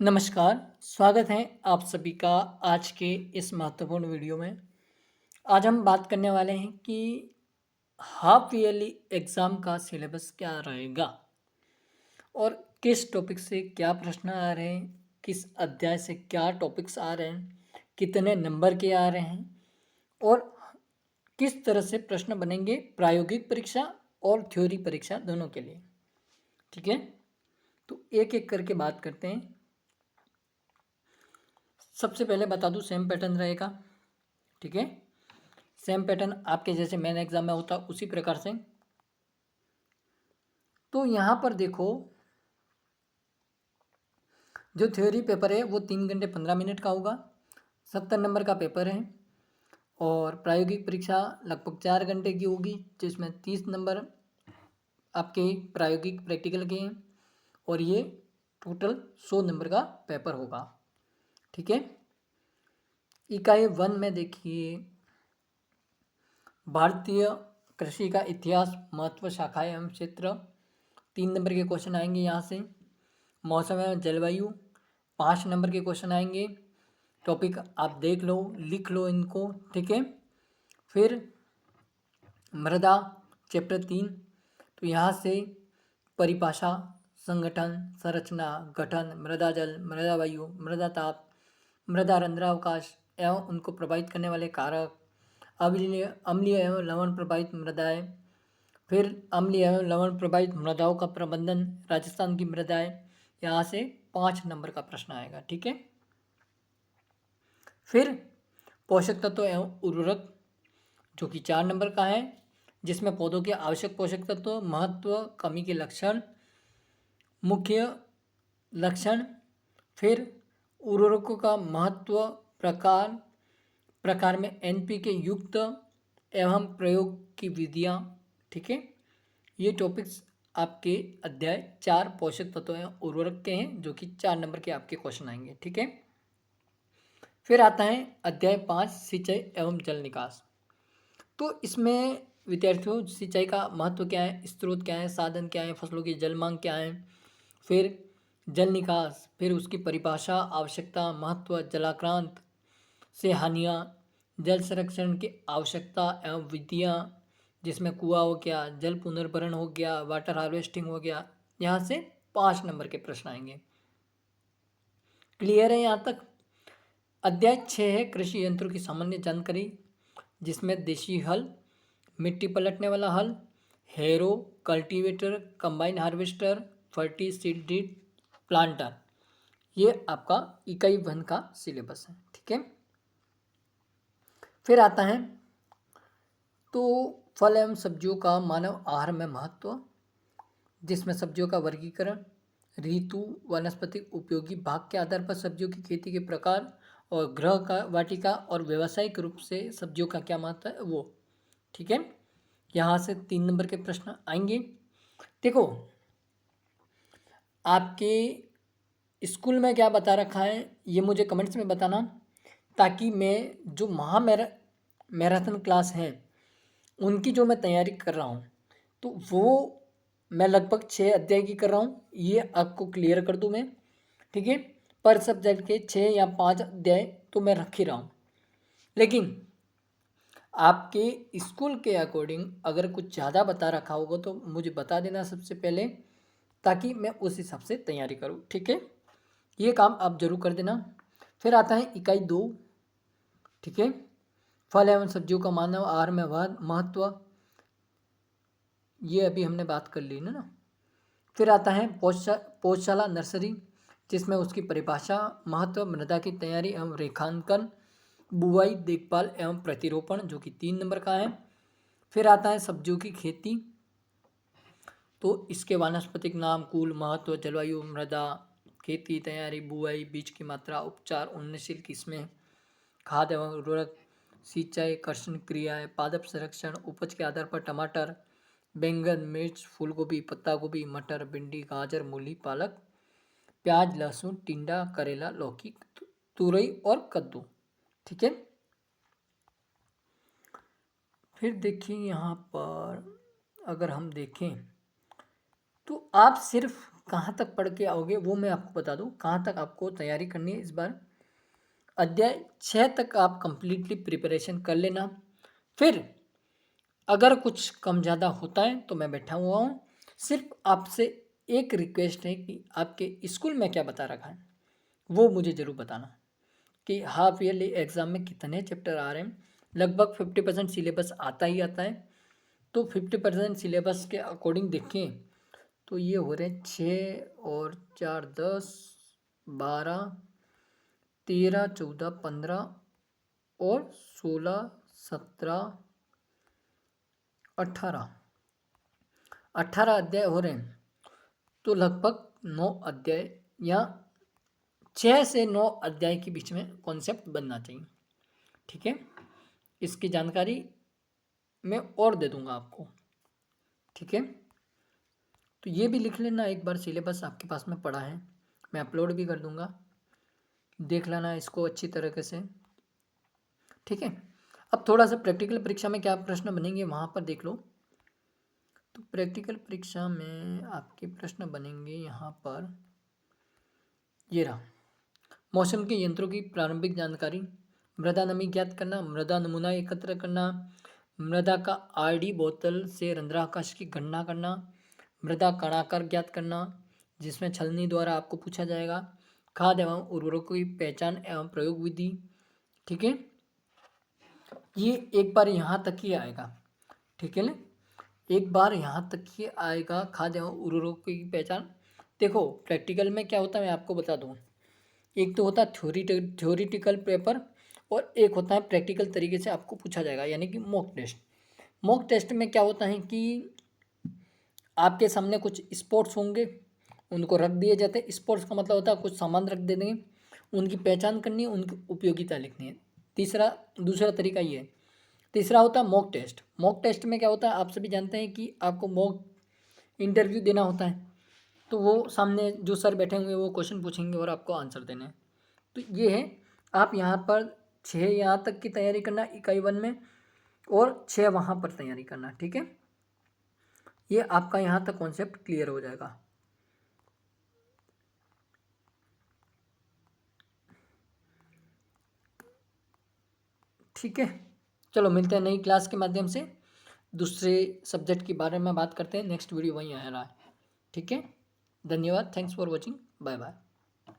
नमस्कार, स्वागत है आप सभी का आज के इस महत्वपूर्ण वीडियो में। आज हम बात करने वाले हैं कि हाफ ईयरली एग्ज़ाम का सिलेबस क्या रहेगा और किस टॉपिक से क्या प्रश्न आ रहे हैं, किस अध्याय से क्या टॉपिक्स आ रहे हैं, कितने नंबर के आ रहे हैं और किस तरह से प्रश्न बनेंगे प्रायोगिक परीक्षा और थ्योरी परीक्षा दोनों के लिए। ठीक है, तो एक-एक करके बात करते हैं। सबसे पहले बता दूं सेम पैटर्न रहेगा। ठीक है, सेम पैटर्न आपके जैसे मेन एग्जाम में होता उसी प्रकार से। तो यहाँ पर देखो, जो थ्योरी पेपर है वो 3 घंटे 15 मिनट का होगा, 70 नंबर का पेपर है। और प्रायोगिक परीक्षा लगभग 4 घंटे की होगी, जिसमें 30 नंबर आपके प्रायोगिक प्रैक्टिकल के हैं और ये टोटल 100 नंबर का पेपर होगा। ठीक है, इकाई 1 में देखिए, भारतीय कृषि का इतिहास, महत्व, शाखाएं एवं क्षेत्र, 3 नंबर के क्वेश्चन आएंगे यहाँ से। मौसम एवं जलवायु, 5 नंबर के क्वेश्चन आएंगे। टॉपिक आप देख लो, लिख लो इनको। ठीक है, फिर मृदा चैप्टर 3, तो यहाँ से परिभाषा, संगठन, संरचना, गठन, मृदा जल, मृदा वायु, मृदा ताप, मृदा रंध्रावकाश एवं उनको प्रभावित करने वाले कारक, अम्लीय एवं लवण प्रभावित मृदाएं, फिर अम्लीय एवं लवण प्रभावित मृदाओं का प्रबंधन, राजस्थान की मृदाएं, यहाँ से 5 नंबर का प्रश्न आएगा। ठीक है, फिर पोषक तत्व एवं उर्वरक, जो कि 4 नंबर का है, जिसमें पौधों के आवश्यक पोषक तत्व, महत्व, कमी के लक्षण, मुख्य लक्षण, फिर उर्वरकों का महत्व, प्रकार, प्रकार में एनपीके युक्त एवं प्रयोग की विधियाँ। ठीक है, ये टॉपिक्स आपके अध्याय 4 पोषक तत्व एवं उर्वरक के हैं, जो कि 4 नंबर के आपके क्वेश्चन आएंगे। ठीक है, फिर आता है अध्याय 5 सिंचाई एवं जल निकास। तो इसमें विद्यार्थियों सिंचाई का महत्व क्या है, स्रोत क्या है, साधन क्या है, फसलों की जल मांग क्या है, फिर जल निकास, फिर उसकी परिभाषा, आवश्यकता, महत्व, जलाक्रांत से हानियाँ, जल संरक्षण की आवश्यकता एवं विधियाँ, जिसमें कुआं हो गया, जल पुनर्भरण हो गया, वाटर हार्वेस्टिंग हो गया। यहाँ से 5 नंबर के प्रश्न आएंगे। क्लियर है यहाँ तक? अध्याय 6 है कृषि यंत्रों की सामान्य जानकारी, जिसमें देशी हल, मिट्टी पलटने वाला हल, हैरो, कल्टीवेटर, कंबाइन हार्वेस्टर, फर्टीसीड प्लांटर, ये आपका इकाई 1 का सिलेबस है। ठीक है, फिर आता है तो फल एवं सब्जियों का मानव आहार में महत्व, जिसमें सब्जियों का वर्गीकरण, ऋतु, वनस्पतिक उपयोगी भाग के आधार पर सब्जियों की खेती के प्रकार और गृह का वाटिका और व्यावसायिक रूप से सब्जियों का क्या महत्व है वो। ठीक है, यहाँ से 3 नंबर के प्रश्न आएंगे। देखो, आपके स्कूल में क्या बता रखा है ये मुझे कमेंट्स में बताना, ताकि मैं जो मैराथन क्लास है उनकी जो मैं तैयारी कर रहा हूँ, तो वो मैं लगभग 6 अध्याय की कर रहा हूँ, ये आपको क्लियर कर दूँ मैं। ठीक है, पर सब्जेक्ट के 6 या 5 अध्याय तो मैं रख ही रहा हूँ, लेकिन आपके स्कूल के अकॉर्डिंग अगर कुछ ज़्यादा बता रखा होगा तो मुझे बता देना सबसे पहले, ताकि मैं उस हिसाब से तैयारी करूँ। ठीक है, ये काम आप जरूर कर देना। फिर आता है इकाई 2। ठीक है, फल एवं सब्जियों का मानव आहार में महत्व, ये अभी हमने बात कर ली ना। फिर आता है पौधशाला नर्सरी, जिसमें उसकी परिभाषा, महत्व, मृदा की तैयारी एवं रेखांकन, बुआई, देखभाल एवं प्रतिरोपण, जो कि 3 नंबर का है। फिर आता है सब्जियों की खेती, तो इसके वानस्पतिक नाम, कुल, महत्व, जलवायु, मृदा, खेती तैयारी, बुआई, बीज की मात्रा, उपचार, उन्नतशील किस्में, खाद एवं उर्वरक, सिंचाई, कर्षण क्रियाएं, पादप संरक्षण, उपज के आधार पर टमाटर, बैंगन, मिर्च, फूलगोभी, पत्ता गोभी, मटर, भिंडी, गाजर, मूली, पालक, प्याज, लहसुन, टिंडा, करेला, लौकी, तुरई और कद्दू। ठीक है, फिर देखिए यहाँ पर अगर हम देखें तो आप सिर्फ कहाँ तक पढ़ के आओगे वो मैं आपको बता दूँ, कहाँ तक आपको तैयारी करनी है इस बार। अध्याय 6 तक आप कंप्लीटली प्रिपरेशन कर लेना। फिर अगर कुछ कम ज़्यादा होता है तो मैं बैठा हुआ हूँ। सिर्फ आपसे एक रिक्वेस्ट है कि आपके स्कूल में क्या बता रखा है वो मुझे ज़रूर बताना कि हाफ ईयरली एग्ज़ाम में कितने चैप्टर आ रहे हैं। लगभग 50% सिलेबस आता ही आता है, तो 50% सिलेबस के अकॉर्डिंग देखें तो ये हो रहे 6 और 4 10 12 13 14 15 और 16 17 18 अध्याय हो रहे हैं। तो लगभग 9 अध्याय या 6 से 9 अध्याय के बीच में कॉन्सेप्ट बनना चाहिए। ठीक है, इसकी जानकारी मैं और दे दूंगा आपको। ठीक है, तो ये भी लिख लेना एक बार, सिलेबस आपके पास में पड़ा है, मैं अपलोड भी कर दूंगा, देख लेना इसको अच्छी तरीके से। ठीक है, अब थोड़ा सा प्रैक्टिकल परीक्षा में क्या प्रश्न बनेंगे वहाँ पर देख लो। तो प्रैक्टिकल परीक्षा में आपके प्रश्न बनेंगे यहाँ पर, ये रहा, मौसम के यंत्रों की प्रारंभिक जानकारी, मृदा नमी ज्ञात करना, मृदा नमूना एकत्र करना, मृदा का आरडी बोतल से रंध्राकाश की गणना करना, मृदा कणाकार ज्ञात करना जिसमें छलनी द्वारा आपको पूछा जाएगा, खाद एवं उर्वरकों की पहचान एवं प्रयोग विधि। ठीक है, ये एक बार यहाँ तक ही आएगा। ठीक है ना, एक बार यहाँ तक ही आएगा खाद एवं उर्वरकों की पहचान। देखो प्रैक्टिकल में क्या होता है मैं आपको बता दूँ, एक तो होता है थ्योरिटिकल पेपर और एक होता है प्रैक्टिकल तरीके से आपको पूछा जाएगा, यानी कि मॉक टेस्ट। मॉक टेस्ट में क्या होता है कि आपके सामने कुछ स्पोर्ट्स होंगे, उनको रख दिए जाते हैं। स्पोर्ट्स का मतलब होता है कुछ सामान रख दे देंगे, उनकी पहचान करनी है, उनकी उपयोगिता लिखनी है। दूसरा तरीका ये है। तीसरा होता है मॉक टेस्ट। मॉक टेस्ट में क्या होता है, आप सभी जानते हैं कि आपको मॉक इंटरव्यू देना होता है, तो वो सामने जो सर बैठे होंगे वो क्वेश्चन पूछेंगे और आपको आंसर देने हैं। तो ये है, आप यहाँ पर 6 यहाँ तक की तैयारी करना इकाई 1 में और 6 वहाँ पर तैयारी करना। ठीक है, ये आपका यहाँ तक कॉन्सेप्ट क्लियर हो जाएगा। ठीक है, चलो मिलते हैं नई क्लास के माध्यम से, दूसरे सब्जेक्ट के बारे में बात करते हैं। नेक्स्ट वीडियो वहीं आ रहा है। ठीक है, धन्यवाद, thanks for watching, bye bye.